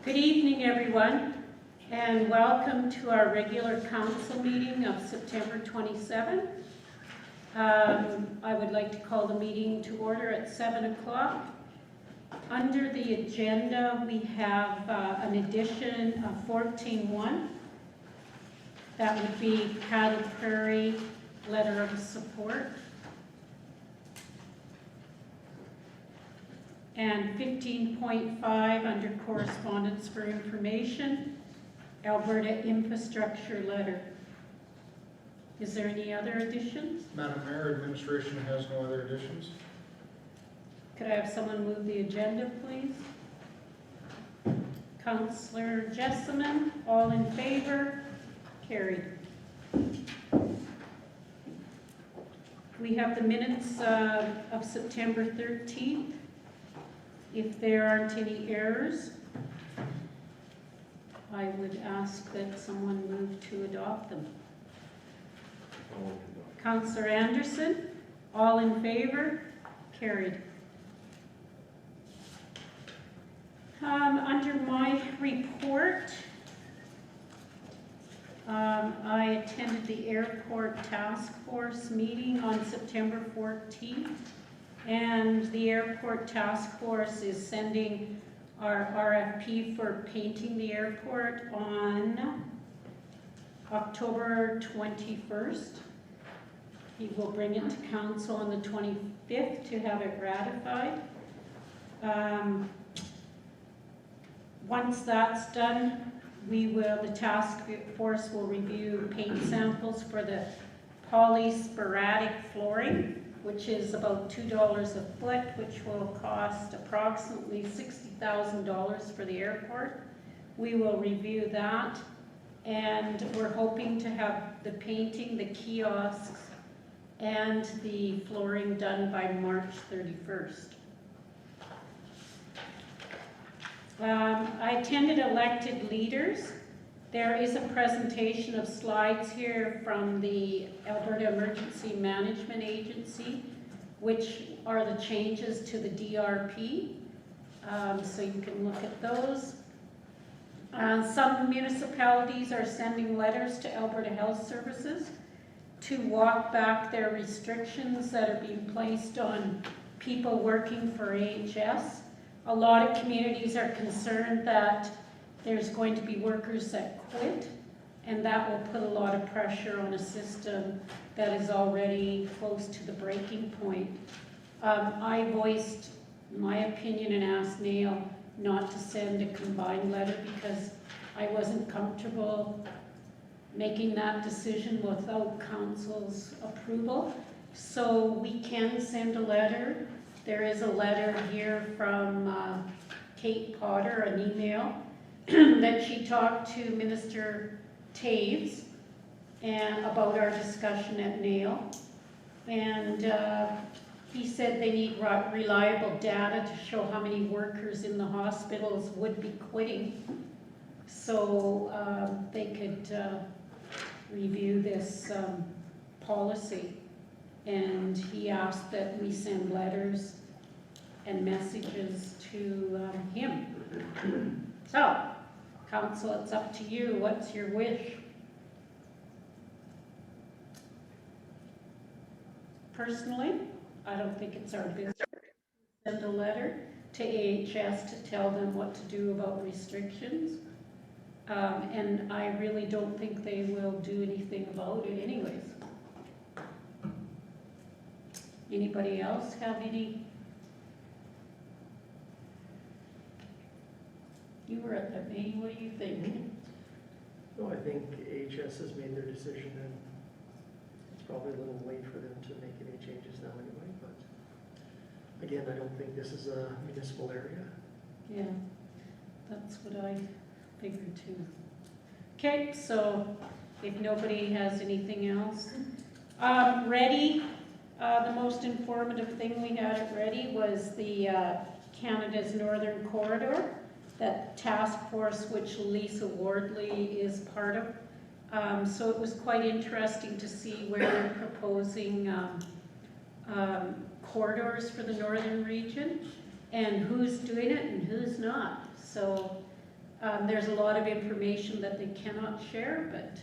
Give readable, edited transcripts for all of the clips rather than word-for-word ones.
Good evening, everyone, and welcome to our regular council meeting of September 27th. I would like to call the meeting to order at 7 o'clock. Under the agenda, we have an addition of 14.1. That would be Cattle Prairie letter of support. And 15.5 under correspondence for information, Alberta infrastructure letter. Is there any other additions? Madam Mayor, administration has no other additions. Could I have someone move the agenda, please? Councillor Jessamine, all in favor? Carried. We have the minutes of September 13th. If there aren't any errors, I would ask that someone move to adopt them. Councillor Anderson, all in favor? Carried. Under my report, I attended the airport task force meeting on September 14th. And the airport task force is sending our RFP for painting the airport on October 21st. He will bring it to council on the 25th to have it ratified. Once that's done, the task force will review paint samples for the polysporadic flooring, which is about $2 a foot, which will cost approximately $60,000 for the airport. We will review that, and we're hoping to have the painting, the kiosks, and the flooring done by March 31st. I attended elected leaders. There is a presentation of slides here from the Alberta Emergency Management Agency, which are the changes to the DRP. So you can look at those. Some municipalities are sending letters to Alberta Health Services to walk back their restrictions that are being placed on people working for AHS. A lot of communities are concerned that there's going to be workers that quit, and that will put a lot of pressure on a system that is already close to the breaking point. I voiced my opinion and asked Neil not to send a combined letter because I wasn't comfortable making that decision without council's approval. So we can send a letter. There is a letter here from Kate Potter, an email, that she talked to Minister Taves and about our discussion at NAIL. And he said they need reliable data to show how many workers in the hospitals would be quitting, so they could review this policy. And he asked that we send letters and messages to him. So, council, it's up to you. What's your wish? Personally, I don't think it's our business to send a letter to AHS to tell them what to do about restrictions. And I really don't think they will do anything about it anyways. Anybody else have any? You were at the meeting, what do you think? No, I think AHS has made their decision, and it's probably a little late for them to make any changes now anyway, but again, I don't think this is a municipal area. Yeah, that's what I figured too. Okay, so if nobody has anything else. Ready, the most informative thing we had at Ready was the Canada's Northern Corridor, that task force which Lisa Wardley is part of. So it was quite interesting to see where they're proposing corridors for the northern region and who's doing it and who's not. So There's a lot of information that they cannot share, but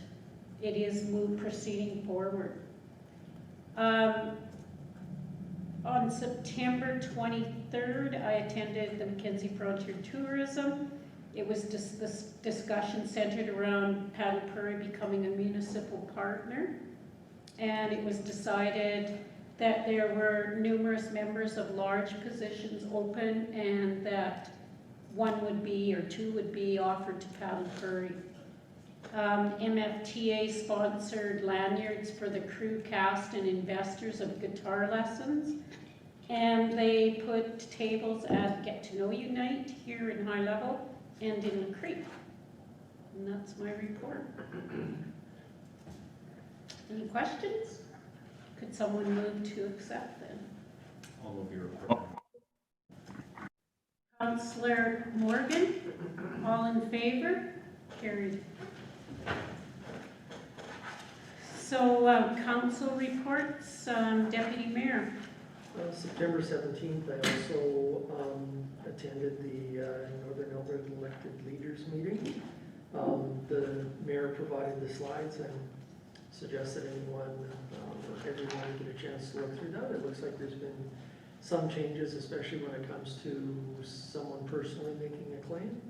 it is proceeding forward. On September 23rd, I attended the Mackenzie Frontier Tourism. It was this discussion centered around Paddle Prairie becoming a municipal partner. And it was decided that there were numerous members of large positions open and that one would be or two would be offered to Paddle Prairie. MFTA sponsored lanyards for the crew, cast, and investors of guitar lessons. And they put tables at Get to Know You Night here in High Level and in the Creek. And that's my report. Any questions? Could someone move to accept then? I'll move your report. Councillor Morgan, all in favor? Carried. So, council reports, Deputy Mayor. September 17th, I also attended the Northern Alberta Elected Leaders meeting. The mayor provided the slides and suggested anyone or everyone get a chance to look through that. It looks like there's been some changes, especially when it comes to someone personally making a claim.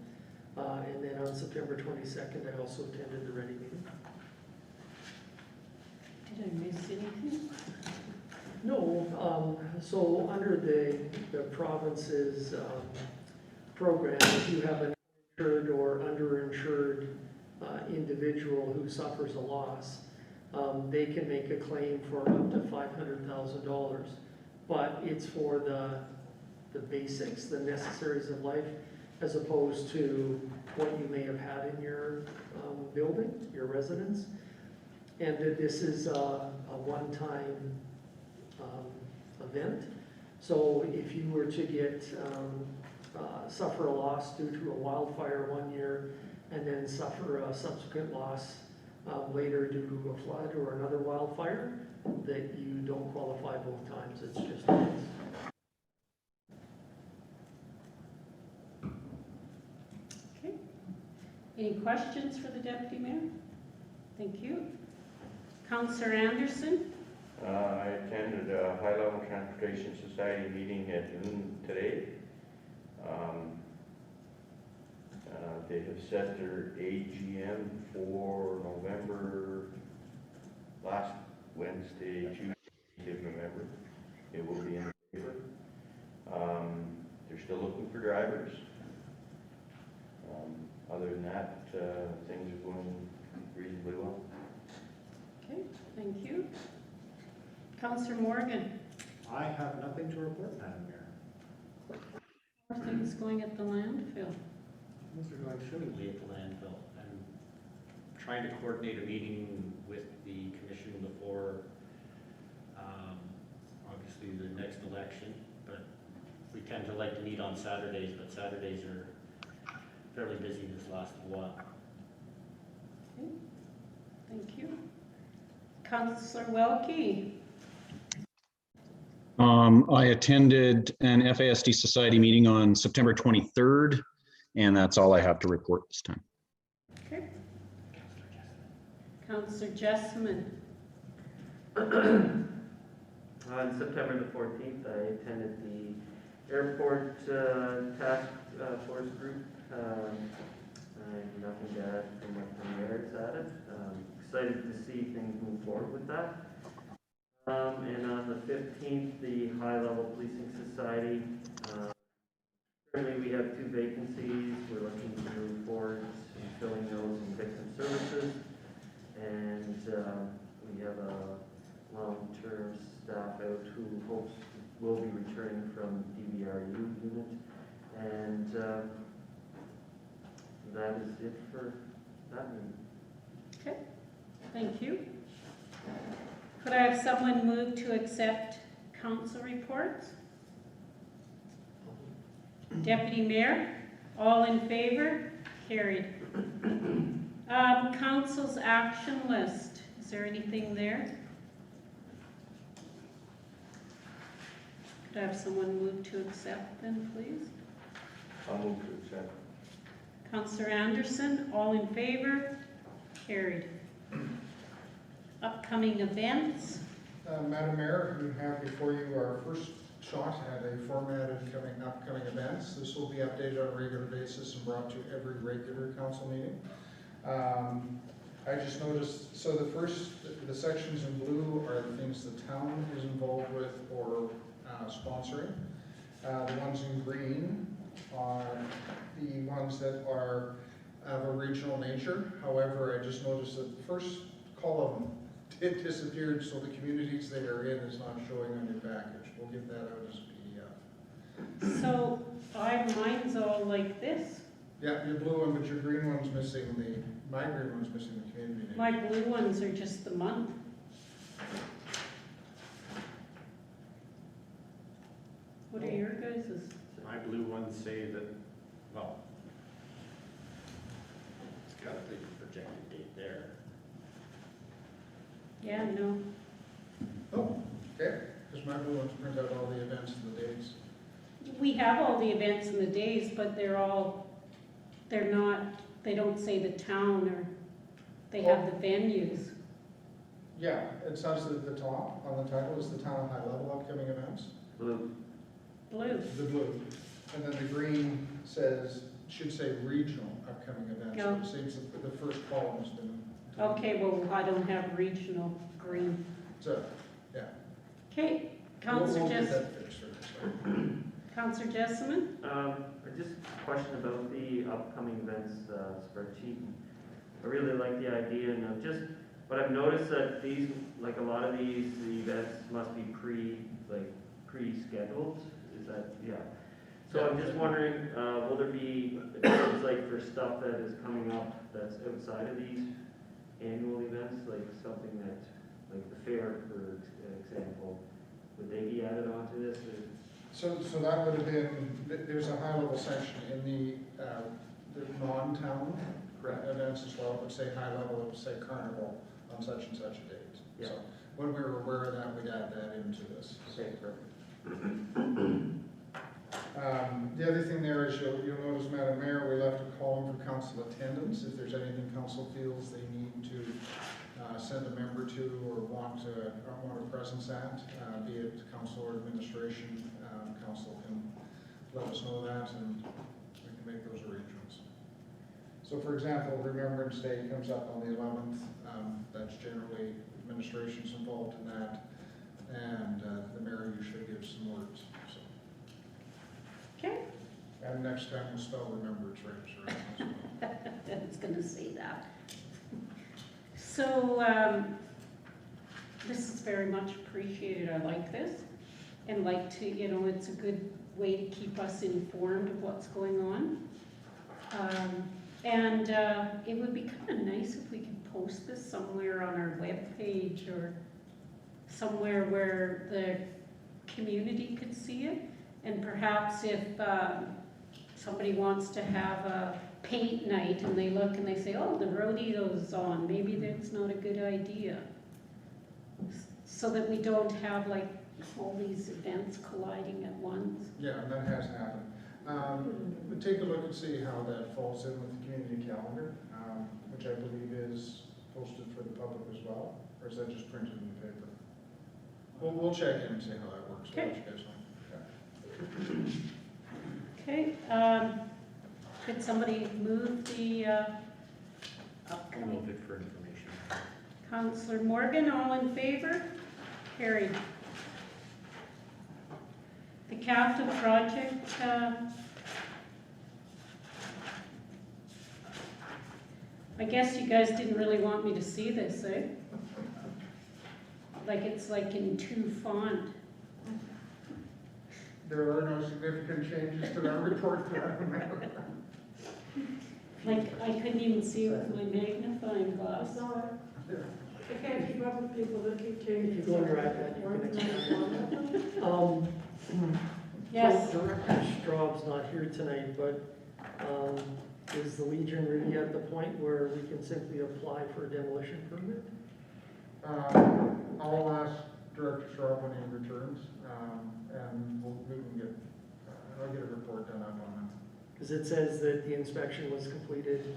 And then on September 22nd, I also attended the Ready meeting. Did I miss anything? No, so under the province's program, if you have an uninsured or underinsured individual who suffers a loss, they can make a claim for up to $500,000. But it's for the basics, the necessaries of life, as opposed to what you may have had in your building, your residence. And this is a one-time event. So if you were to get suffer a loss due to a wildfire one year and then suffer a subsequent loss later due to a flood or another wildfire, that you don't qualify both times. It's just once. Okay. Any questions for the Deputy Mayor? Thank you. Councillor Anderson? I attended a High Level Transportation Society meeting at noon today. They have set their AGM for November, last Wednesday, Tuesday of November. It will be in the paper. They're still looking for drivers. Other than that, things are going reasonably well. Okay, thank you. Councillor Morgan? I have nothing to report, Madam Mayor. How are things going at the landfill? Things are going swimmingly at the landfill. I'm trying to coordinate a meeting with the commission before, obviously, the next election, but we tend to like to meet on Saturdays, but Saturdays are fairly busy this last while. Okay, thank you. Councillor Welke? I attended an FASD Society meeting on September 23rd, and that's all I have to report this time. Okay. Councillor Jessamine? On September the 14th, I attended the airport task force group. I have nothing to add from what the mayor's added. Excited to see things move forward with that. And on the 15th, the High Level Policing Society. Currently, we have 2 vacancies. We're looking to move forward in filling those in victim services. And we have a long-term staff out who hopes will be returning from DVRU unit. And that is it for that meeting. Okay, thank you. Could I have someone move to accept council reports? Deputy Mayor, all in favor? Carried. Council's action list. Is there anything there? Could I have someone move to accept then, please? I'll move to accept. Councillor Anderson, all in favor? Carried. Upcoming events. Madam Mayor, you have before you our first shot at a formatted upcoming events. This will be updated on a regular basis and brought to every regular council meeting. I just noticed, so the sections in blue are the things the town is involved with or sponsoring. The ones in green are the ones that are of a regional nature. However, I just noticed that the first column it disappeared, so the communities they are in is not showing on your package. We'll get that out as a PDF. So mine's all like this. Yeah, your blue one, but your green one's missing my green one's missing the community name. My blue ones are just the month. What are your guys's? My blue ones say that, well, it's got the projected date there. Yeah, no. Oh, okay, because my blue ones print out all the events and the dates. We have all the events and the days, but they're not, they don't say the town or they have the venues. Yeah, it says at the top on the title is the town high level upcoming events. Blue. Blue. The blue. And then the green should say regional upcoming events. No. It seems that the first column has been. Okay, well, I don't have regional green. So, yeah. Okay, We'll Councillor get Jess, that fixed for next time. Councillor Jessamine? Just a question about the upcoming events spreadsheet. I really like the idea and but I've noticed that these, like a lot of these events must be pre-scheduled. Is that, yeah. So I'm just wondering, will there be, events like for stuff that is coming up that's outside of these annual events, like something that, like the fair, for example, would they be added onto this? Or? So that would have been, there's a high level section in the non-town events as well. It would say high level, it would say carnival on such and such a date. Yeah. So when we were aware of that, we'd add that into this. Okay, perfect. The other thing there is you'll notice, Madam Mayor, we left a column for council attendance. If there's anything council feels they need to send a member to or want a presence at, be it council or administration, council can let us know that and we can make those arrangements. So for example, Remembrance Day comes up on the 11th. That's generally administration's involved in that, and the mayor usually gives some words. So. Okay. And next time we'll spell Remembrance right as well. I was going to say that. So this is very much appreciated. I like this and like to, it's a good way to keep us informed of what's going on. And it would be kind of nice if we could post this somewhere on our webpage or somewhere where the community could see it. And perhaps if somebody wants to have a paint night and they look and they say, oh, the rodeo's on, maybe that's not a good idea. So that we don't have like all these events colliding at once. Yeah, and that has happened. We'll take a look and see how that falls in with the community calendar, which I believe is posted for the public as well, or is that just printed in the paper? We'll check in and see how that works. We'll let you guys know. Okay, could somebody move the I'll upcoming? move it for information. Councillor Morgan, all in favor? Carried. The capital project, I guess you guys didn't really want me to see this, eh? Like it's like in 2 font. There are no significant changes to that report that I remember. Like I couldn't even see it with my magnifying glass. I can't keep up with people that keep changing. If you go under iPad, you can expand. Yes. So Director Straub's not here tonight, but is the Legion really at the point where we can simply apply for a demolition permit? I'll ask Director Straub when he returns, and we can get, I'll get a report done up on Because it says that the inspection was completed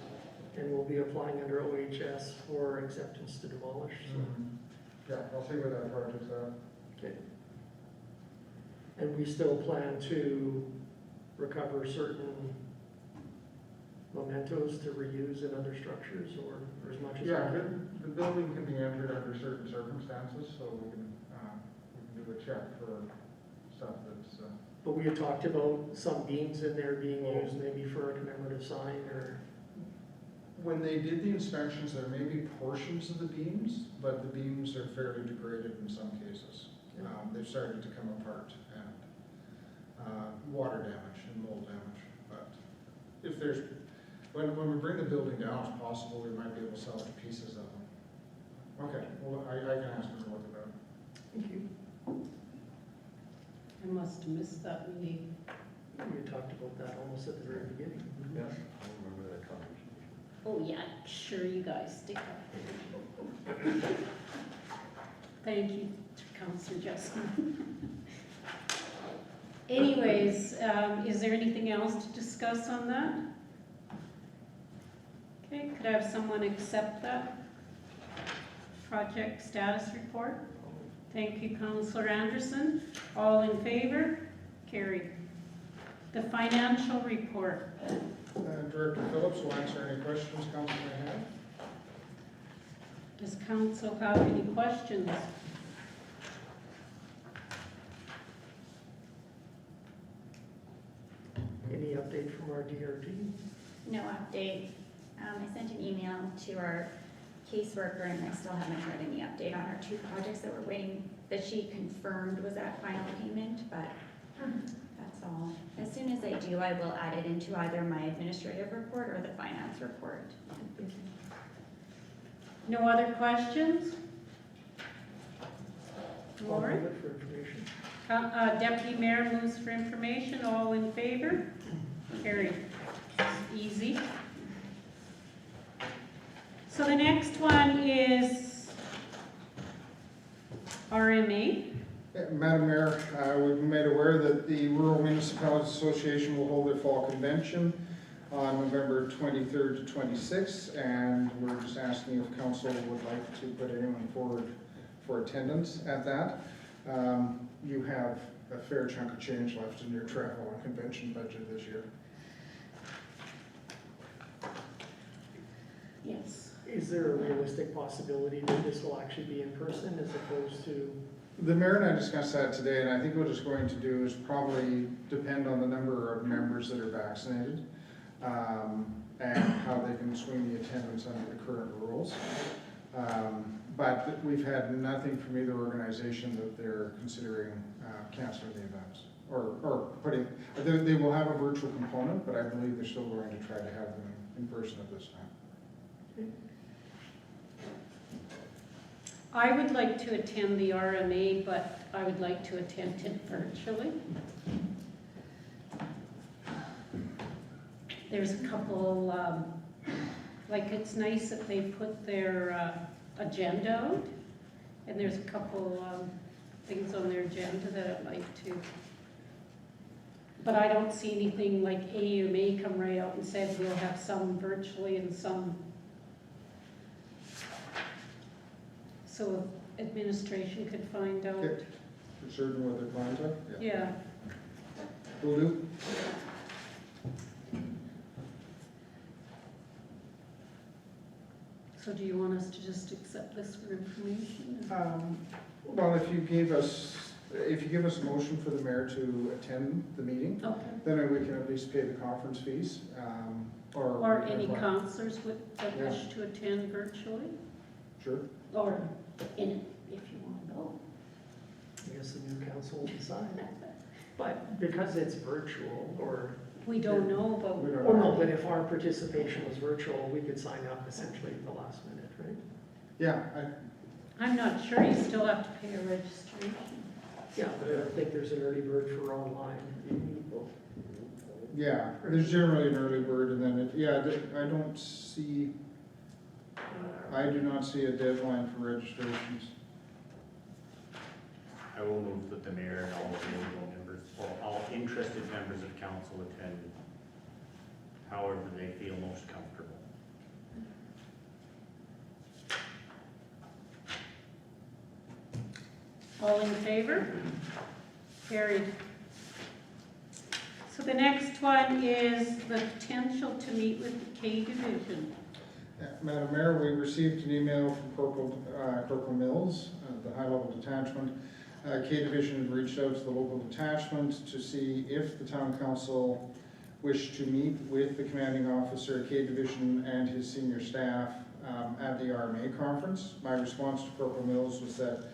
and will be applying under OHS for acceptance to demolish, so. Yeah, I'll see where that project's at. Okay. And we still plan to recover certain mementos to reuse in other structures, or as much as we Yeah, can? the building can be entered under certain circumstances, so we can do a check for stuff that's, But we had talked about some beams in there being used maybe for a commemorative sign, or, when they did the inspections, there may be portions of the beams, but the beams are fairly degraded in some cases. They've started to come apart and water damage and mold damage. But if there's, when we bring the building down, it's possible we might be able to salvage pieces of them. Okay, well, I can ask them to look at that. thank you. I must have missed that meeting. We had talked about that almost at the very beginning. Yeah, I remember that conversation. Oh, yeah, sure, you guys stick up. Thank you, Councillor Justin. Anyways, is there anything else to discuss on that? Okay, could I have someone accept that project status report? Thank you, Councillor Anderson. All in favor? Carried. The financial report. Director Phillips will answer any questions council may have. Does council have any questions? Any update from our DRT? No update. I sent an email to our caseworker and I still haven't heard any update on our two projects that we're waiting, that she confirmed was at final payment, but that's all. As soon as I do, I will add it into either my administrative report or the finance report. No other questions? I'll Lori? move it for information. Deputy Mayor moves for information. All in favor? Carried. Easy. So the next one is RMA. Madam Mayor, we've been made aware that the Rural Municipalities Association will hold their fall convention on November 23rd to 26th, and we're just asking if council would like to put anyone forward for attendance at that. You have a fair chunk of change left in your travel and convention budget this year. Yes. Is there a realistic possibility that this will actually be in person as opposed to? The mayor and I discussed that today, and I think what it's going to do is probably depend on the number of members that are vaccinated, and how they can swing the attendance under the current rules. But we've had nothing from either organization that they're considering canceling the events, or putting, they will have a virtual component, but I believe they're still going to try to have them in person at this time. I would like to attend the RMA, but I would like to attend it virtually. There's a couple, like it's nice that they put their agenda out, and there's a couple things on their agenda that I'd like to. But I don't see anything like AUMA come right out and says we'll have some virtually and some. So if administration could find out. Okay. For certain what their plans are? Yeah. Will do. So do you want us to just accept this for information? Well, if you give us a motion for the mayor to attend the meeting, Okay. then we can at least pay the conference fees, Or any councillors that Yeah. wish to attend virtually, Sure. or in, if you want to go. I guess the new council will decide. But because it's virtual, or, We don't know, but. We don't oh no, but if our participation was virtual, we could sign up essentially at the last minute, right? Yeah, I'm not sure, you still have to pay a registration. Yeah, but I don't think there's an early bird for online. yeah, there's generally an early bird, and then I do not see a deadline for registrations. I will move that the mayor and all available members, or all interested members of council attend however they feel most comfortable. All in favor? Carried. So the next one is the potential to meet with the K Division. Madam Mayor, we received an email from Corporal Mills, the high-level detachment. K Division had reached out to the local detachment to see if the town council wished to meet with the commanding officer, K Division, and his senior staff at the RMA conference. My response to Corporal Mills was that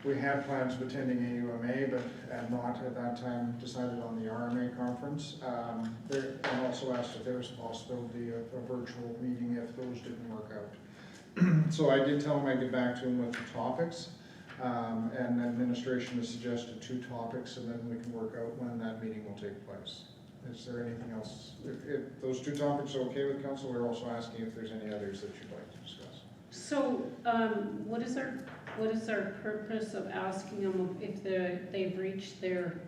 we had plans of attending AUMA, but had not at that time decided on the RMA conference. And also asked if there was a possibility of a virtual meeting if those didn't work out. So I did tell him I'd get back to him with the topics. And administration has suggested 2 topics, and then we can work out when that meeting will take place. Is there anything else? If those 2 topics are okay with council, we're also asking if there's any others that you'd like to discuss. So what is our purpose of asking them if they've reached their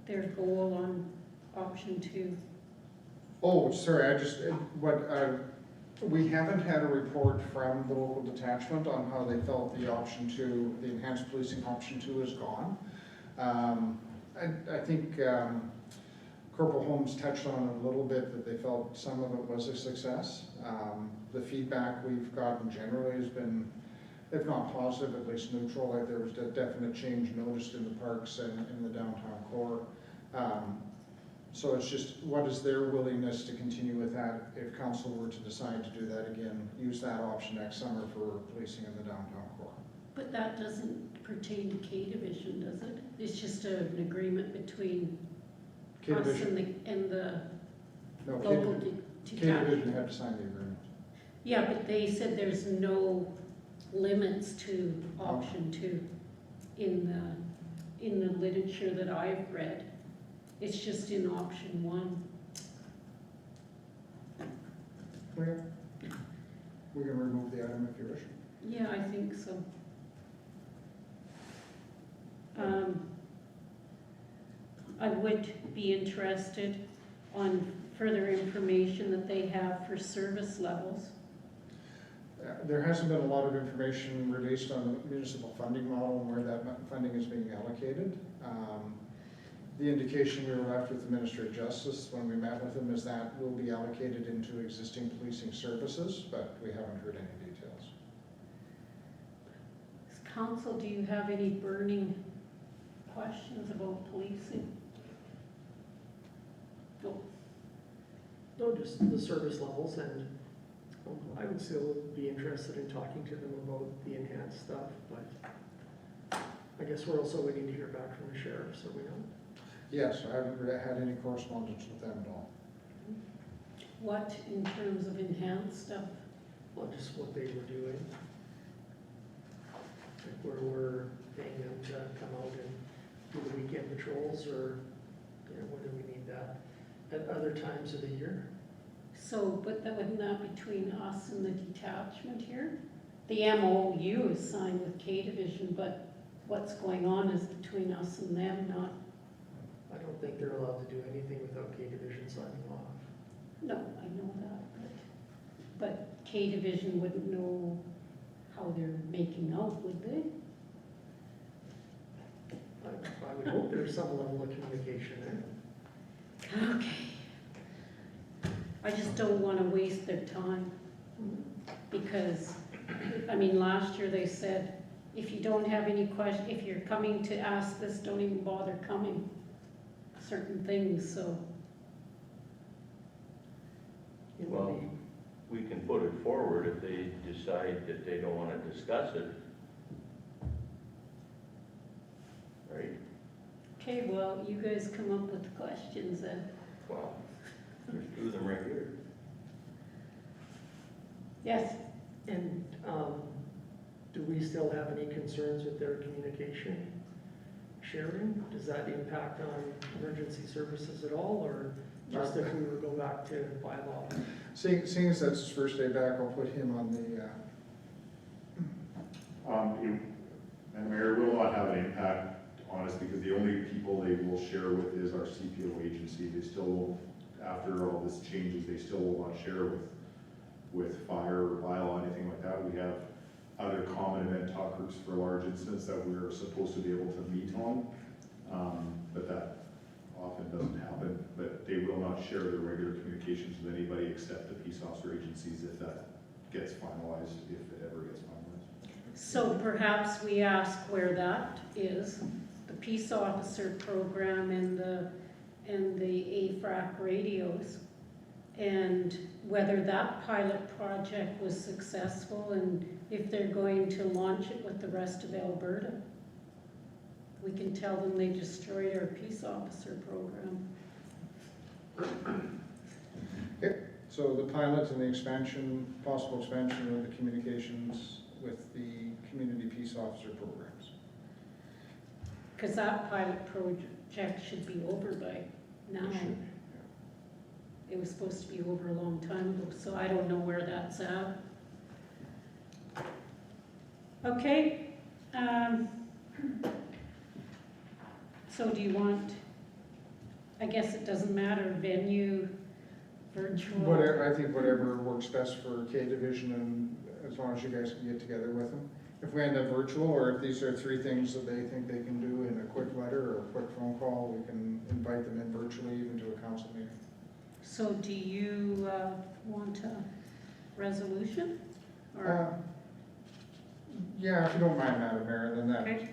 goal on option 2? Oh, sorry, we haven't had a report from the local detachment on how they felt the option 2, the enhanced policing option 2 is gone. I think Corporal Holmes touched on it a little bit, that they felt some of it was a success. The feedback we've gotten generally has been, if not positive, at least neutral. Like there was a definite change noticed in the parks and in the downtown core. So it's just, what is their willingness to continue with that if council were to decide to do that again, use that option next summer for policing in the downtown core? But that doesn't pertain to K Division, does it? It's just an agreement between K us Division, and the no, local K detachment. Division had to sign the agreement. Yeah, but they said there's no limits to option 2 in the literature that I've read. It's just in option 1. Okay. We can remove the item if you wish. Yeah, I think so. I would be interested on further information that they have for service levels. There hasn't been a lot of information released on the municipal funding model and where that funding is being allocated. The indication we were left with the Minister of Justice when we met with him is that will be allocated into existing policing services, but we haven't heard any details. Council, do you have any burning questions about policing? No. No, just the service levels, and I would still be interested in talking to them about the enhanced stuff, but I guess we're also waiting to hear back from the sheriff, so we know. Yes, I haven't had any correspondence with them at all. What in terms of enhanced stuff? Well, just what they were doing. Like where we're paying them to come out and do the weekend patrols, or, you know, when do we need that? At other times of the year? So, but that wouldn't that between us and the detachment here? The MOU is signed with K Division, but what's going on is between us and them, not, I don't think they're allowed to do anything without K Division signing off. no, I know that, but K Division wouldn't know how they're making out, would they? I would hope there's some level of communication there. Okay. I just don't want to waste their time, because, I mean, last year they said, if you don't have any question, if you're coming to ask this, don't even bother coming, certain things, so. It would Well, be- we can put it forward if they decide that they don't want to discuss it. Right? Okay, well, you guys come up with the questions then. Well, there's 2 of them right here. Yes, And do we still have any concerns with their communication sharing? Does that impact on emergency services at all, or just if we were to go back to bylaw? Seeing as that's his first day back, I'll put him on the, And Mayor, will not have an impact on us because the only people they will share with is our CPO agency. They still won't after all this changes, they still will not share with fire or bylaw, anything like that. We have other common event talk groups for large incidents that we're supposed to be able to meet on, but that often doesn't happen. But they will not share their regular communications with anybody except the peace officer agencies if that gets finalized, if it ever gets finalized. So perhaps we ask where that is, the peace officer program and the AFRAC radios, and whether that pilot project was successful and if they're going to launch it with the rest of Alberta. We can tell them they destroyed our peace officer program. Okay, so the pilot and the expansion, possible expansion of the communications with the community peace officer programs. Because that pilot project should be over by now. It should, It was supposed to be over a long time ago, so I don't know where that's at. Okay. So do you want, I guess it doesn't matter, venue, virtual? Whatever, I think whatever works best for K Division, and as long as you guys can get together with them. If we end up virtual, or if these are 3 things that they think they can do in a quick letter or a quick phone call, we can invite them in virtually, even to a council meeting. So do you want a resolution? Or Yeah, if you don't mind, Madam Mayor, then that Okay.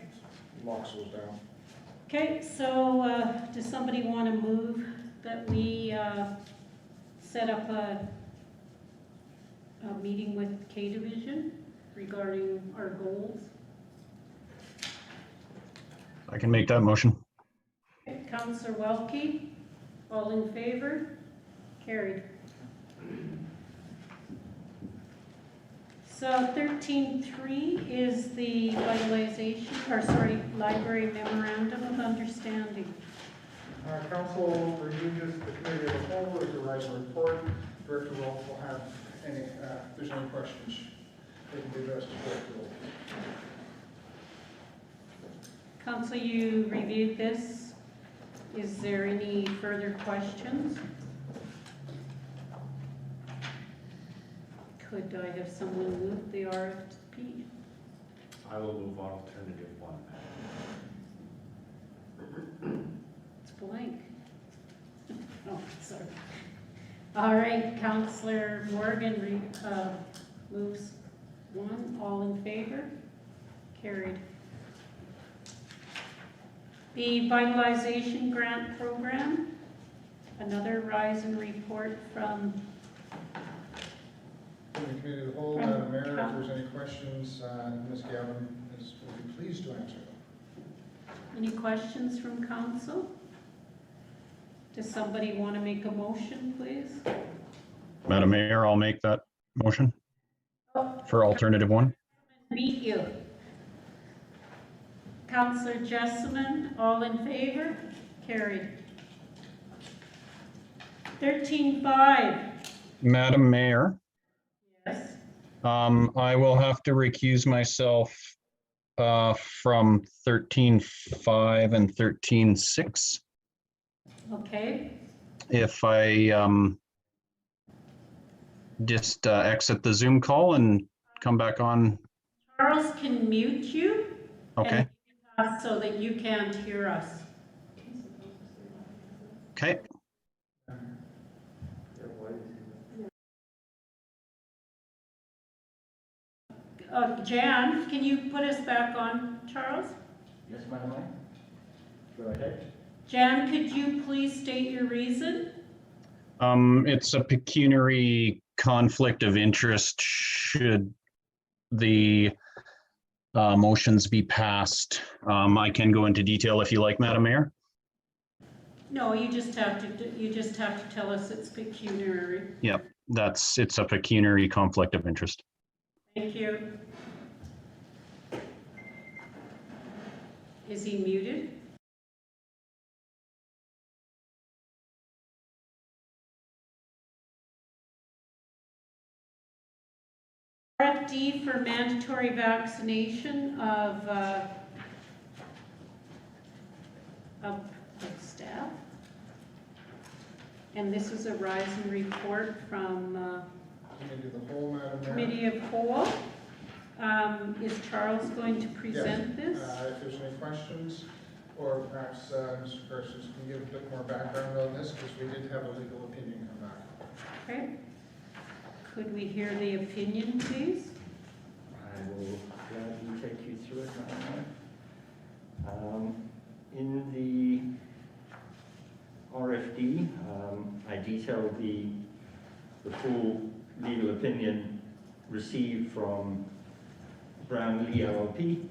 locks those down. Okay, so does somebody want to move that we set up a meeting with K Division regarding our goals? I can make that motion. Okay, Councillor Welke, all in favor? Carried. So 13.3 is the library memorandum of understanding. Council reviewed this, the committee as a whole, as a rising report. Director Rolfe will have any, if there's any questions, they can be addressed to Director Rolfe. Council, you reviewed this. Is there any further questions? Could I have someone move the RFP? I will move on alternative 1. It's blank. Oh, sorry. All right, Councillor Morgan moves 1. All in favor? Carried. The Vitalization Grant Program, another rise and report from In the committee of the whole, Madam Mayor, if there's any questions, Ms. Gavin will be pleased to answer them. Any questions from council? Does somebody want to make a motion, please? Madam Mayor, I'll make that motion for alternative 1. Beat you. Councillor Jessamine, all in favor? Carried. 13.5. Madam Mayor, Yes. I will have to recuse myself from 13.5 and 13.6. Okay. If I just exit the Zoom call and come back on. Charles can mute you. Okay. So that you can't hear us. Okay. Jan, can you put us back on, Charles? Yes, Madam Mayor? Go ahead. Jan, could you please state your reason? It's a pecuniary conflict of interest should the motions be passed. I can go into detail if you like, Madam Mayor. No, you just have to tell us it's pecuniary. Yep, it's a pecuniary conflict of interest. Thank you. Is he muted? RFD for mandatory vaccination of staff. And this is a rise and report from Committee of the whole, Madam Mayor. Committee of Whole. Is Charles going to present this? If there's any questions, or perhaps Mr. Parsons can give a bit more background on this, because we did have a legal opinion come back. Okay. Could we hear the opinion, please? I will gladly take you through it now. In the RFD, I detailed the full legal opinion received from Brown Lee LLP.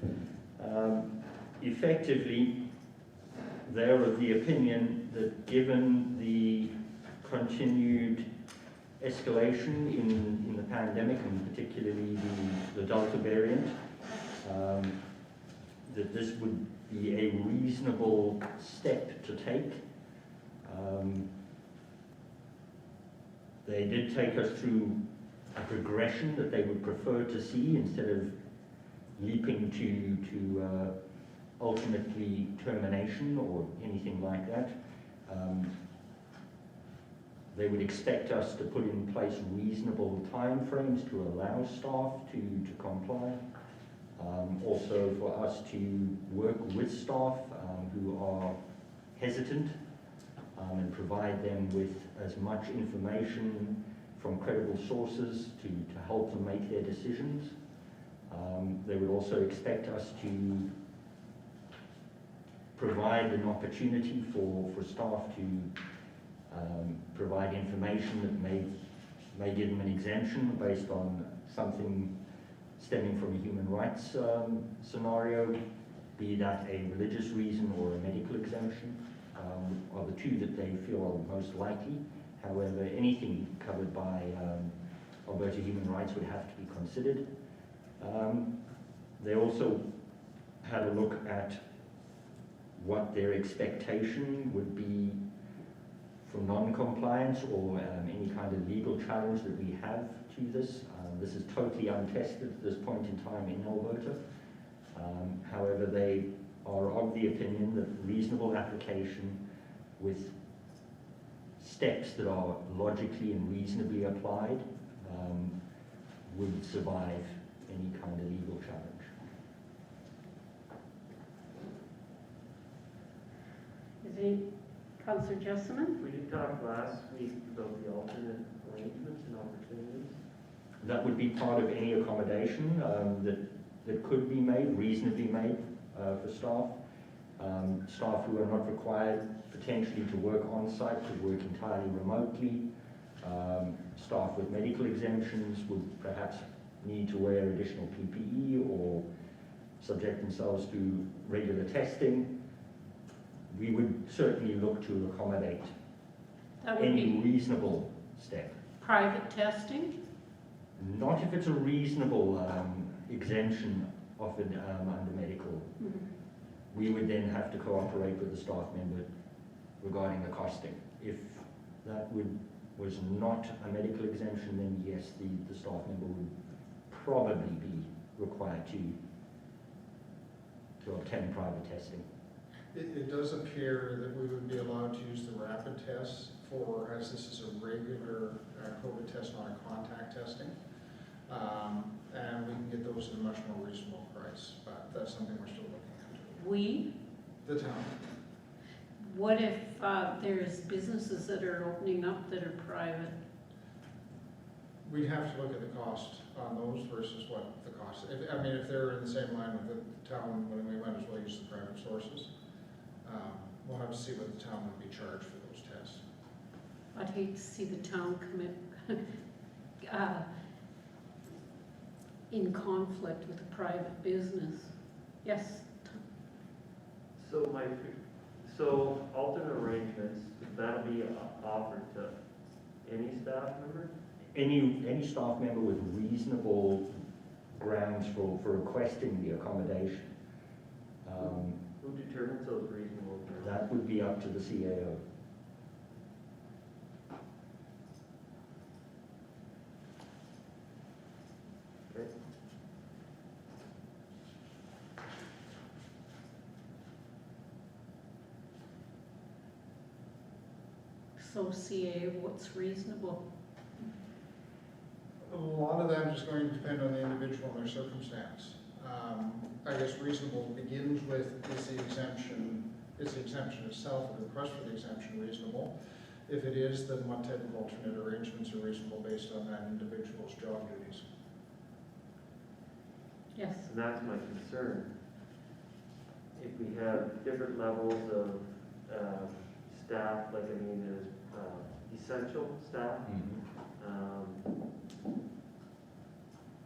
Effectively, they're of the opinion that given the continued escalation in the pandemic, and particularly the Delta variant, that this would be a reasonable step to take. They did take us through a progression that they would prefer to see instead of leaping to ultimately termination or anything like that. They would expect us to put in place reasonable timeframes to allow staff to comply. Also for us to work with staff who are hesitant and provide them with as much information from credible sources to help them make their decisions. They would also expect us to provide an opportunity for staff to provide information that may give them an exemption based on something stemming from a human rights scenario, be that a religious reason or a medical exemption, are the two that they feel are most likely. However, anything covered by Alberta human rights would have to be considered. They also had a look at what their expectation would be for non-compliance or any kind of legal challenge that we have to this. This is totally untested at this point in time in Alberta. However, they are of the opinion that reasonable application with steps that are logically and reasonably applied would survive any kind of legal challenge. Is any, Councillor Jessamine? We did talk last week about the alternate arrangements and opportunities. That would be part of any accommodation that could be made, reasonably made for staff. Staff who are not required potentially to work on site could work entirely remotely. Staff with medical exemptions would perhaps need to wear additional PPE or subject themselves to regular testing. We would certainly look to accommodate That would any be reasonable step. private testing? Not if it's a reasonable exemption offered under medical. Mhm. We would then have to cooperate with the staff member regarding the costing. If that was not a medical exemption, then yes, the staff member would probably be required to obtain private testing. It does appear that we would be allowed to use the rapid tests for, as this is a regular COVID test, not a contact testing. And we can get those at a much more reasonable price, but that's something we're still looking into. We? The town. What if there's businesses that are opening up that are private? We'd have to look at the cost on those versus what the cost, if they're in the same line with the town, when we might as well use the private sources. We'll have to see what the town would be charged for those tests. I'd hate to see the town commit in conflict with a private business. Yes? So alternate arrangements, that'll be offered to any staff member? Any staff member with reasonable grounds for requesting the accommodation. Who determines those reasonable terms? That would be up to the CAO. Okay. So CA, what's reasonable? A lot of that is going to depend on the individual and their circumstance. I guess reasonable begins with, is the exemption itself, or the request for the exemption reasonable? If it is, then what type of alternate arrangements are reasonable based on that individual's job duties? Yes. And that's my concern. If we have different levels of staff, like I mean, there's essential staff.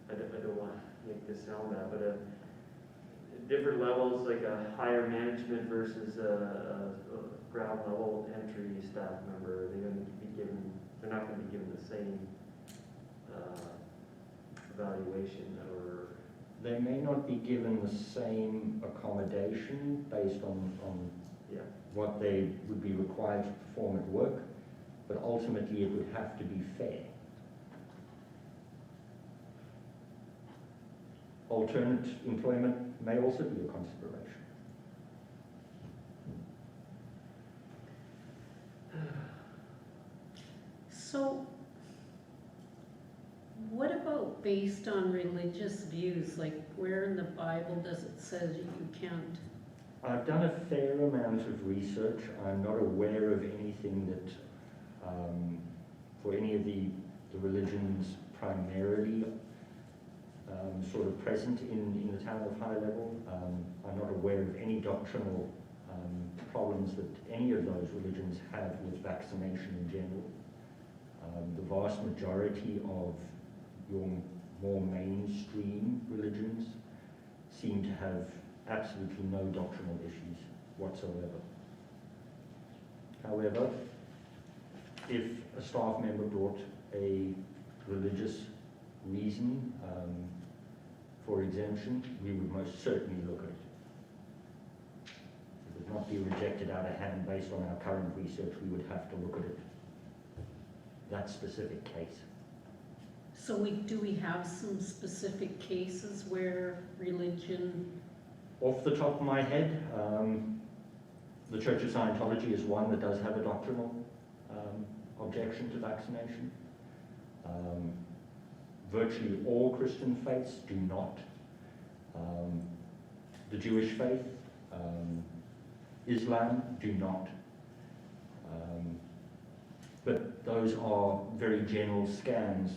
I don't want to make this sound bad, but different levels, like a higher management versus a ground level entry staff member, they're not going to be given the same evaluation, or They may not be given the same accommodation based on yeah. what they would be required to perform at work, but ultimately it would have to be fair. Alternate employment may also be a consideration. So what about based on religious views? Like where in the Bible does it say you can't? I've done a fair amount of research. I'm not aware of anything that, for any of the religions primarily sort of present in the town of High Level. I'm not aware of any doctrinal problems that any of those religions have with vaccination in general. The vast majority of your more mainstream religions seem to have absolutely no doctrinal issues whatsoever. However, if a staff member brought a religious reason for exemption, we would most certainly look at it. It would not be rejected out of hand based on our current research. We would have to look at it, that specific case. So do we have some specific cases where religion? Off the top of my head, the Church of Scientology is one that does have a doctrinal objection to vaccination. Virtually all Christian faiths do not. The Jewish faith, Islam do not. But those are very general scans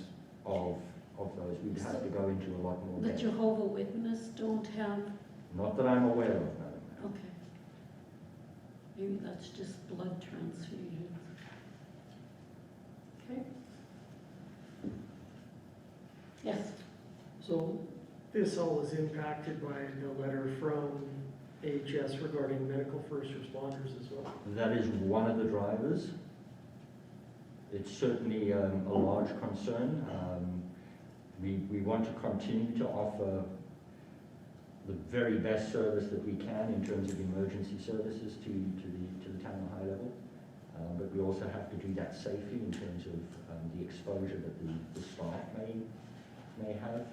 of those. We'd have to go into a lot more The depth. Jehovah Witness don't have? Not that I'm aware of, no. Okay. Maybe that's just blood transfusions. Okay. Yes. So this all is impacted by the letter from HS regarding medical first responders as well. That is one of the drivers. It's certainly a large concern. We want to continue to offer the very best service that we can in terms of emergency services to the town of High Level, but we also have to do that safely in terms of the exposure that the staff may have.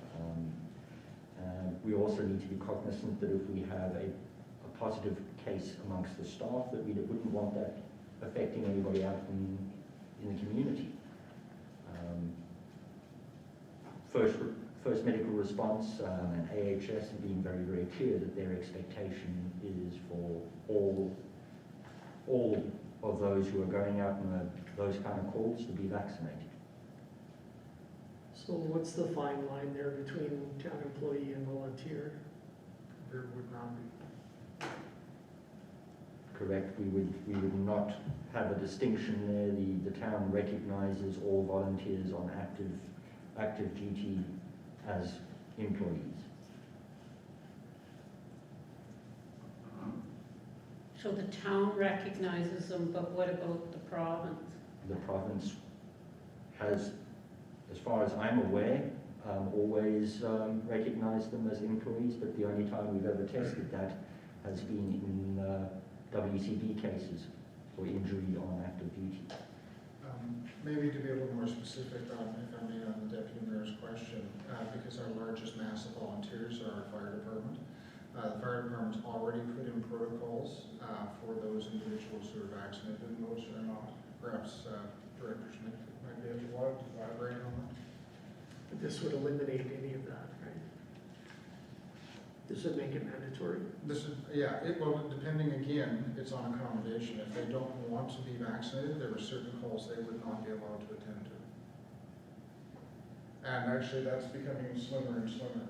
We also need to be cognizant that if we have a positive case amongst the staff, that we wouldn't want that affecting anybody out in the community. First medical response and AHS have been very, very clear that their expectation is for all of those who are going out on those kind of calls to be vaccinated. So what's the fine line there between town employee and volunteer? There would not be. Correct. We would not have a distinction there. The town recognizes all volunteers on active duty as employees. So the town recognizes them, but what about the province? The province has, as far as I'm aware, always recognized them as employees, but the only time we've ever tested that has been in WCB cases for injury on active duty. Maybe to be a little more specific on, if I may, on the Deputy Mayor's question, because our largest mass of volunteers are our fire department. The fire department's already put in protocols for those individuals who are vaccinated and those who are not. perhaps Director Smith might be able to elaborate on that. But this would eliminate any of that, right? This would make it mandatory. This is, yeah, well, depending again, it's on accommodation. If they don't want to be vaccinated, there are certain calls they would not be allowed to attend to. And actually, that's becoming slimmer and slimmer.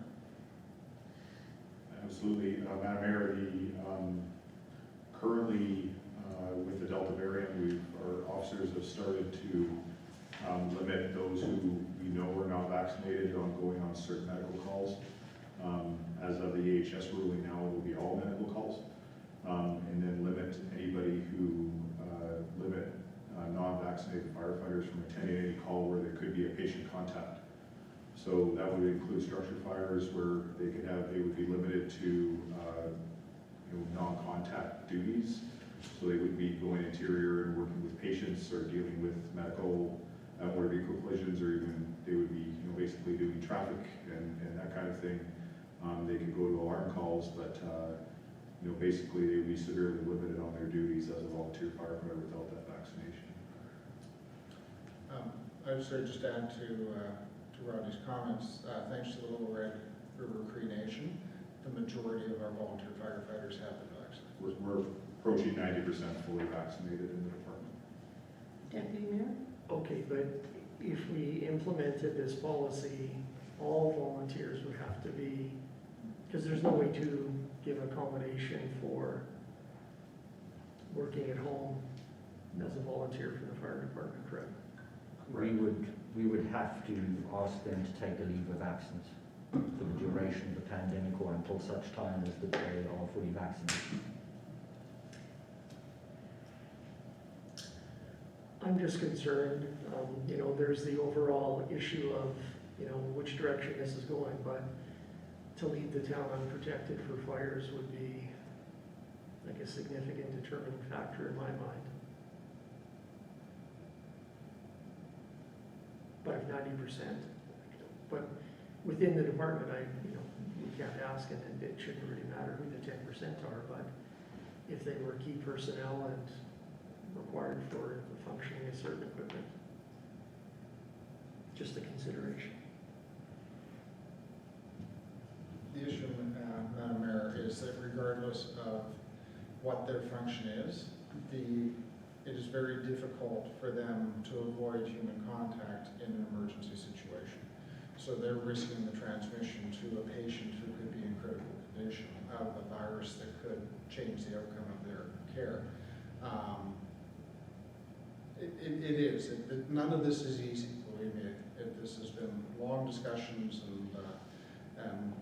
Absolutely. Madam Mayor, currently with the Delta variant, our officers have started to limit those who we know are not vaccinated on going on certain medical calls. As of the AHS ruling now, it will be all medical calls. And then limit anybody who limit non-vaccinated firefighters from attending any call where there could be a patient contact. So that would include structure fires where they would be limited to non-contact duties. So they would be going interior and working with patients or dealing with medical motor vehicle collisions, or even they would be basically doing traffic and that kind of thing. They could go to alarm calls, but basically they would be severely limited on their duties as a volunteer firefighter without that vaccination. I would say just add to Rodney's comments, thanks to the Little Red River Cree Nation, the majority of our volunteer firefighters have been vaccinated. We're approaching 90% fully vaccinated in the department. Deputy Mayor? Okay, but if we implemented this policy, all volunteers would have to be, because there's no way to give accommodation for working at home as a volunteer for the fire department, correct? We would have to ask them to take a leave of absence for the duration of the pandemic or until such time as that they are fully vaccinated. I'm just concerned, there's the overall issue of, which direction this is going, but to leave the town unprotected for fires would be like a significant determining factor in my mind. But if 90%, but within the department, we can't ask, and it shouldn't really matter who the 10% are, but if they were key personnel and required for the functioning of certain equipment, just a consideration. The issue, Madam Mayor, is that regardless of what their function is, it is very difficult for them to avoid human contact in an emergency situation. So they're risking the transmission to a patient who could be in critical condition of a virus that could change the outcome of their care. It is. None of this is easy, believe me. This has been long discussions and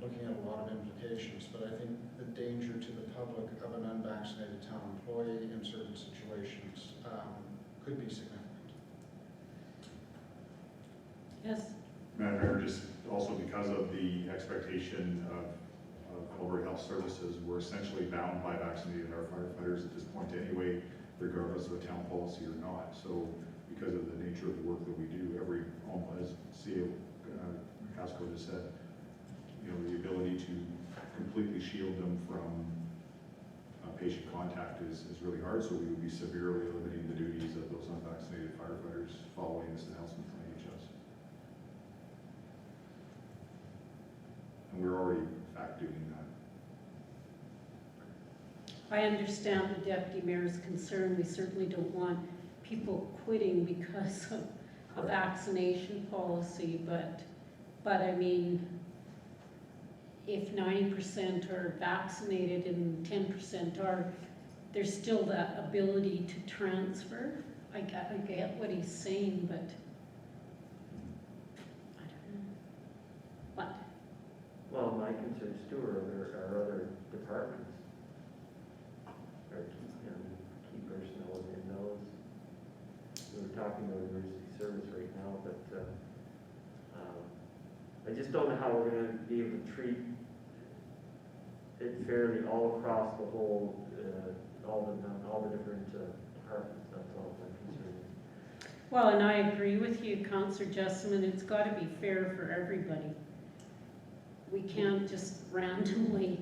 looking at a lot of implications, but I think the danger to the public of an unvaccinated town employee in certain situations could be significant. Yes. Madam Mayor, just also because of the expectation of Alberta Health Services, we're essentially bound by vaccinating our firefighters at this point anyway, regardless of a town policy or not. So because of the nature of the work that we do, as CEO Casco just said, the ability to completely shield them from patient contact is really hard, so we would be severely limiting the duties of those unvaccinated firefighters following this announcement from AHS. And we're already in fact doing that. I understand the Deputy Mayor's concern. We certainly don't want people quitting because of a vaccination policy, but I mean, if 90% are vaccinated and 10% are, there's still that ability to transfer. I get what he's saying, but I don't know. What? Well, my concerns too are other departments. Or key personnel within those. We were talking about emergency service right now, but I just don't know how we're going to be able to treat it fairly all across the whole, all the different departments. That's all my concern is. Well, and I agree with you, Councillor Jessamine, it's got to be fair for everybody. We can't just randomly,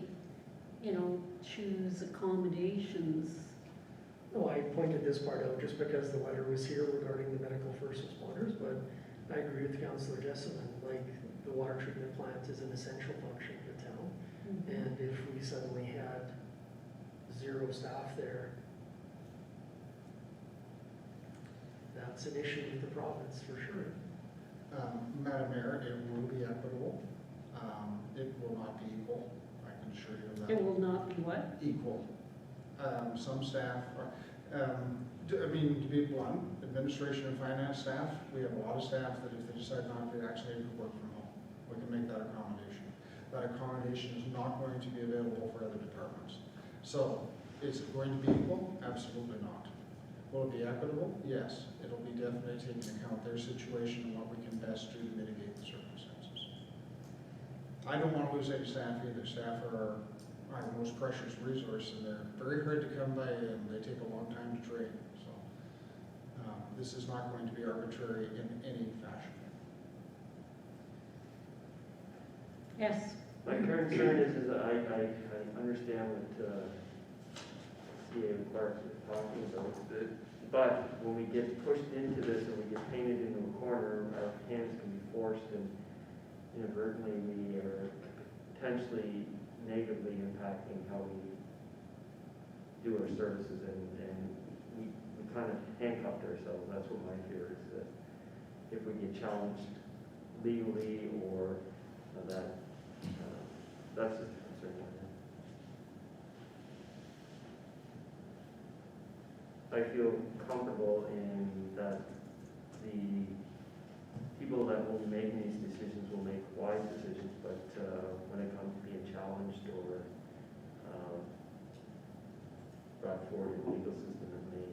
choose accommodations. No, I pointed this part out just because the letter was here regarding the medical first responders, but I agree with Councillor Jessamine, like, the water treatment plant is an essential function of the town. And if we suddenly had 0 staff there, that's an issue with the province for sure. Madam Mayor, it will be equitable. It will not be equal, I can assure you of that. It will not be what? Equal. Some staff are, I mean, to be blunt, administration and finance staff, we have a lot of staff that if they decide not to vaccinate, could work from home. We can make that accommodation. That accommodation is not going to be available for other departments. So, is it going to be equal? Absolutely not. Will it be equitable? Yes. It'll be definitely taking into account their situation and what we can best do to mitigate the circumstances. I don't want to lose any staff either. Staff are our most precious resource, and they're very hard to come by, and they take a long time to train. So this is not going to be arbitrary in any fashion. Yes. My concern is I understand what CA Clark is talking about, but when we get pushed into this and we get painted into a corner, our hands can be forced, and inadvertently we are potentially negatively impacting how we do our services, and we kind of handcuffed ourselves. That's what my fear is, that if we get challenged legally or that, that's just a concern. I feel comfortable in that the people that will be making these decisions will make wise decisions, but when it comes to being challenged or brought forward in the legal system, it may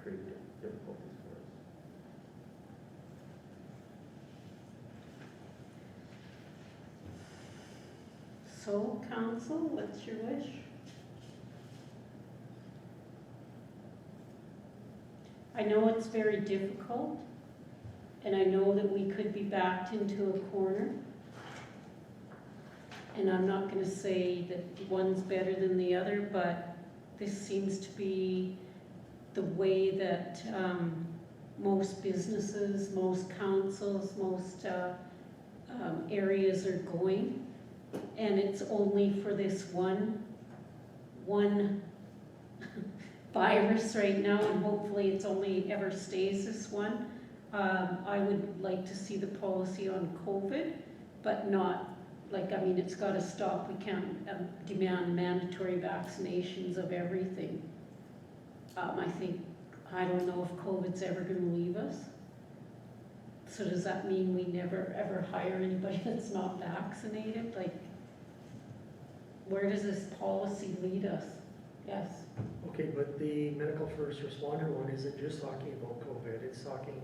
create difficulties for us. So, council, what's your wish? I know it's very difficult, and I know that we could be backed into a corner. And I'm not going to say that one's better than the other, but this seems to be the way that most businesses, most councils, most areas are going. And it's only for this one virus right now, and hopefully it's only ever stays this one. I would like to see the policy on COVID, but not, like, I mean, it's got to stop. We can't demand mandatory vaccinations of everything. I don't know if COVID's ever going to leave us. So does that mean we never ever hire anybody that's not vaccinated? Like, where does this policy lead us? Yes. Okay, but the medical first responder one isn't just talking about COVID, it's talking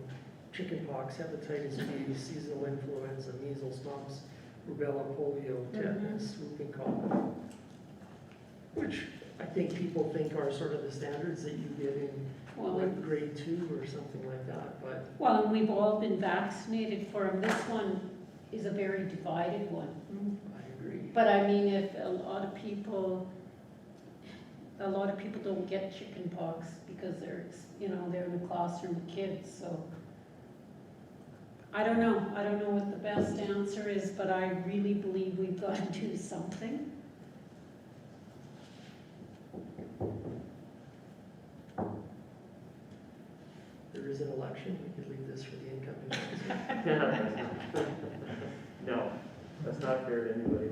chickenpox, hepatitis B, seasonal influenza, measles, mumps, rubella, polio, tetanus, whooping cough, which I think people think are sort of the standards that you get in like grade 2 or something like that, but. Well, and we've all been vaccinated for them. This one is a very divided one. I agree. But I mean, if a lot of people don't get chicken pox because they're in a classroom with kids, so. I don't know what the best answer is, but I really believe we've got to do something. There is an election, we could leave this for the incoming president. No, that's not fair to anybody.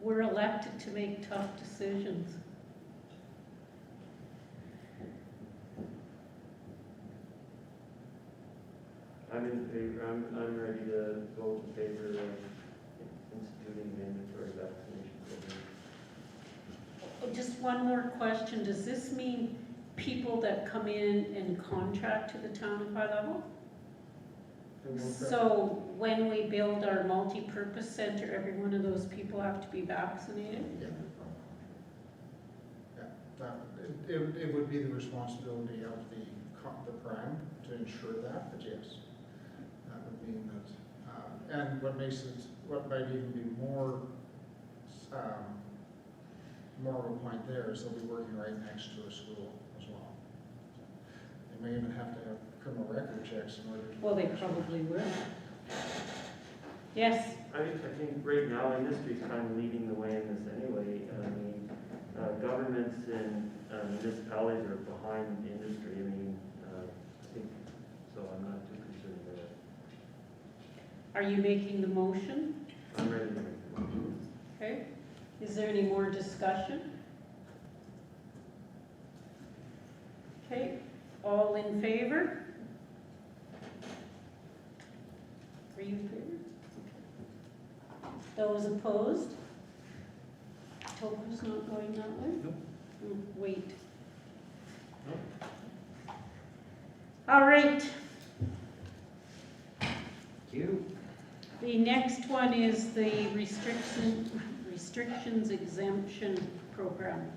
We're elected to make tough decisions. I'm in favor, I'm ready to vote in favor of instituting mandatory vaccination program. Just one more question. Does this mean people that come in and contract to the town of High Level? So when we build our multi-purpose center, every one of those people have to be vaccinated? Yeah. It would be the responsibility of the prime to ensure that, but yes. That would mean that, and what might even be more more of a point there is they'll be working right next to a school as well. They may even have to have criminal record checks in order to. Well, they probably will. Yes, I think right now industry's kind of leading the way in this anyway. I mean, governments and municipalities are behind the industry. I mean, I think, so I'm not too concerned with it. are you making the motion? I'm ready to make the motion. Okay. Is there any more discussion? Okay, all in favor? Are you in favor? Okay. Those opposed? Toker's not going that way? Nope. Wait. All right. Thank you. The next one is the restrictions exemption program.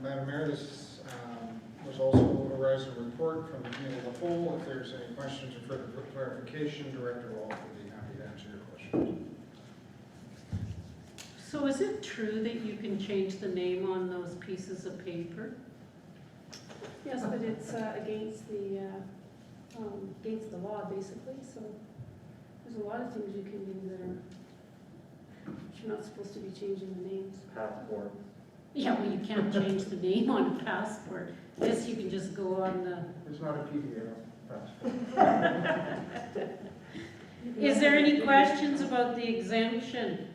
Madam Mayor, this was also a rising report from the committee of the whole. If there's any questions or further clarification, Director Wall would be happy to answer your questions. So is it true that you can change the name on those pieces of paper? Yes, but it's against the law, basically, so there's a lot of things you can do that are, you're not supposed to be changing the names. Passport. Yeah, well, you can't change the name on a passport. This you can just go on the... It's not a PDF passport. Is there any questions about the exemption?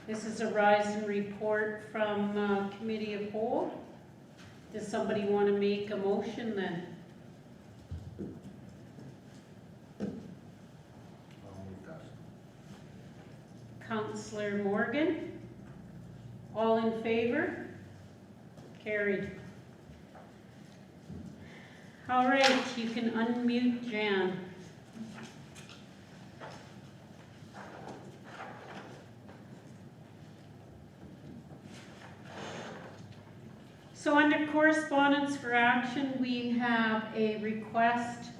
This is a rise and report from Committee of Whole. Does somebody want to make a motion then? I'll move that. Councillor Morgan? All in favor? Carried. All right, you can unmute Jan. So under correspondence for action, we have a request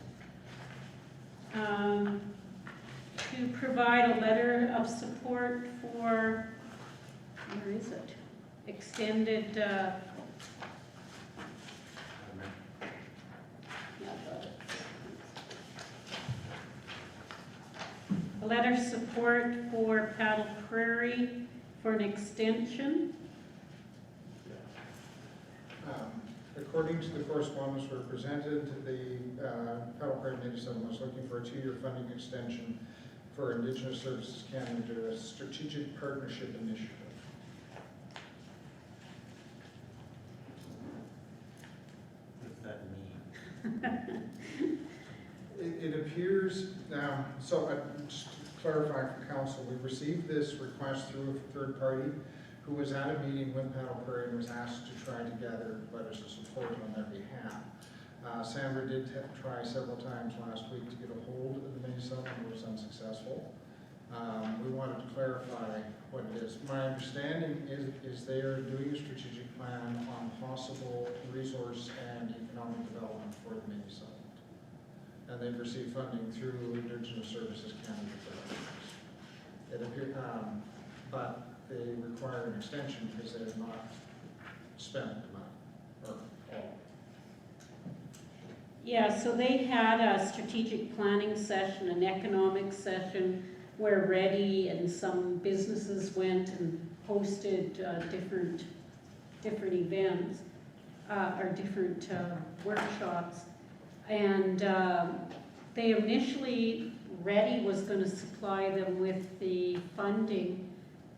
to provide a letter of support for, where is it? Extended, yeah, got it. A letter of support for Paddle Prairie for an extension. According to the correspondence we're presented, the Paddle Prairie Native Settlement is looking for a 2-year funding extension for Indigenous Services Canada to a strategic partnership initiative. What does that mean? It appears, so just to clarify for council, we received this request through a third party who was at a meeting with Paddle Prairie and was asked to try to gather letters of support on their behalf. Sandra did try several times last week to get a hold of the mini settlement and was unsuccessful. We wanted to clarify what it is. My understanding is they are doing a strategic plan on possible resource and economic development for the mini settlement. And they've received funding through Indigenous Services Canada for that. It appears, but they require an extension because they have not spent the money, or all. Yeah, so they had a strategic planning session, an economic session, where Reddy and some businesses went and hosted different events, or different workshops. And they initially, Reddy was going to supply them with the funding,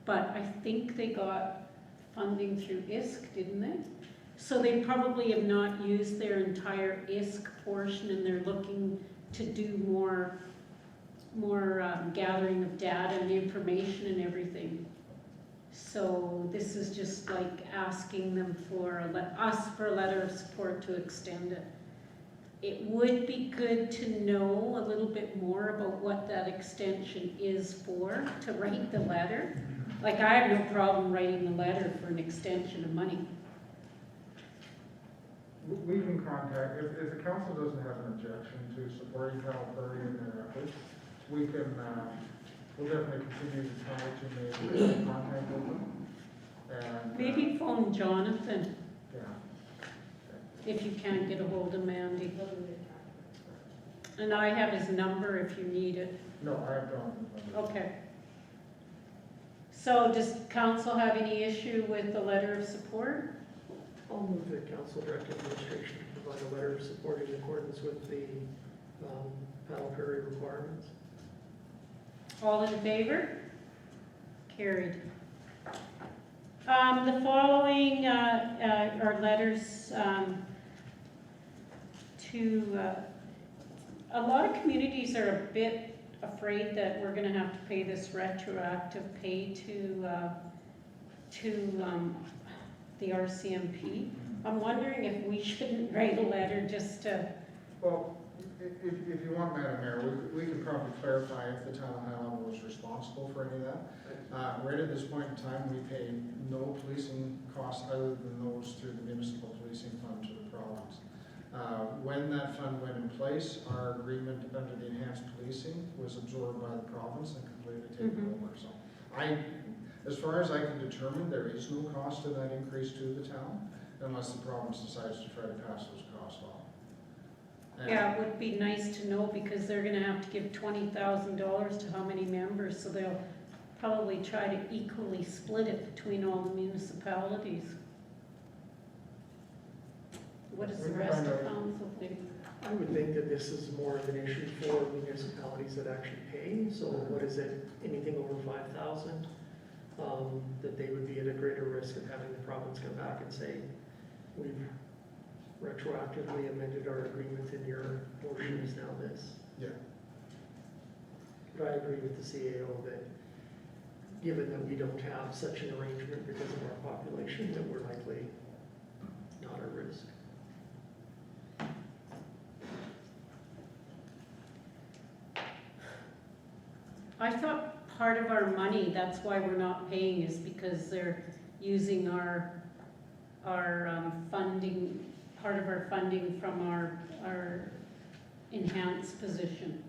but I think they got funding through ISK, didn't they? So they probably have not used their entire ISK portion, and they're looking to do more gathering of data and information and everything. So this is just like asking them for us for a letter of support to extend it. It would be good to know a little bit more about what that extension is for, to write the letter. Like, I have no problem writing the letter for an extension of money. We can contact, if the council doesn't have an objection to supporting Paddle Prairie in their efforts, we can we'll definitely continue to try to make contact with them. And, Maybe phone Jonathan yeah. if you can't get a hold of Mandy. And I have his number if you need it. No, I have Jonathan's number. Okay. So does council have any issue with the letter of support? I'll move that council direct administration to provide a letter of support in accordance with the Powell Prairie requirements. All in favor? Carried. The following are letters to, a lot of communities are a bit afraid that we're gonna have to pay this retroactive pay to the RCMP. I'm wondering if we shouldn't write a letter just to, Well, if you want, Madam Mayor, we can probably clarify if the town of Highland was responsible for any of that. Right at this point in time, we pay no policing costs other than those through the municipal policing fund to the province. When that fund went in place, our agreement under the enhanced policing was absorbed by the province and completely taken over. So as far as I can determine, there is no cost to that increase to the town unless the province decides to try to pass those costs off. And yeah, it would be nice to know because they're gonna have to give $20,000 to how many members, so they'll probably try to equally split it between all the municipalities. What does the rest of council think? I would think that this is more of an issue for municipalities that actually pay, so what is it, anything over 5,000? That they would be at a greater risk of having the province come back and say, we've retroactively amended our agreement and your portion is now this. Yeah. But I agree with the CAO that given that we don't have such an arrangement because of our population, that we're likely not at risk. I thought part of our money, that's why we're not paying, is because they're using our funding, part of our funding from our enhanced position.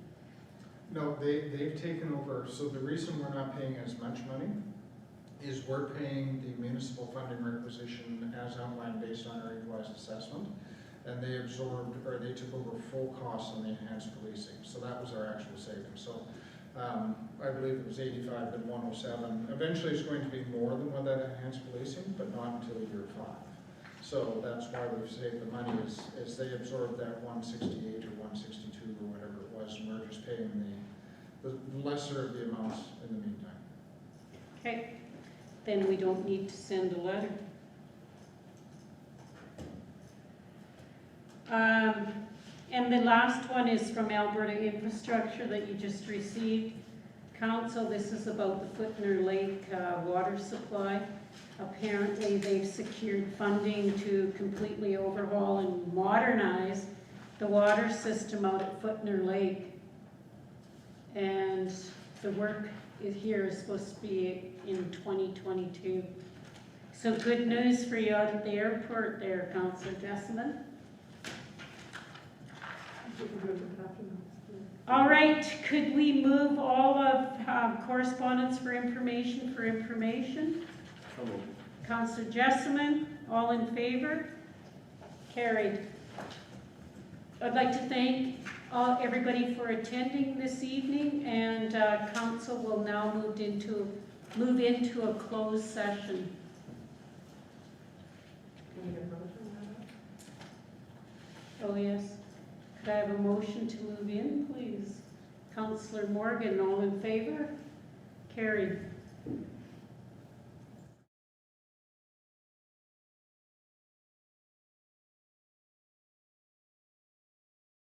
No, they've taken over, so the reason we're not paying as much money is we're paying the municipal funding requisition as outlined based on our equalized assessment, and they absorbed, or they took over full costs on the enhanced policing, so that was our actual savings. So I believe it was 85 and 107. Eventually it's going to be more than what that enhanced policing, but not until year 5. So that's why we've saved the money is they absorbed that 168 or 162 or whatever it was, and we're just paying the lesser of the amounts in the meantime. Okay, then we don't need to send a letter. And the last one is from Alberta Infrastructure that you just received. Council, this is about the Footner Lake water supply. Apparently they've secured funding to completely overhaul and modernize the water system out at Footner Lake. And the work here is supposed to be in 2022. So good news for you out at the airport there, Councillor Jessamine. All right, could we move all of correspondence for information? So moved. Councillor Jessamine, all in favor? Carried. I'd like to thank everybody for attending this evening, and council will now move into a closed session. Oh, yes. Could I have a motion to move in, please? Councillor Morgan, all in favor? Carried.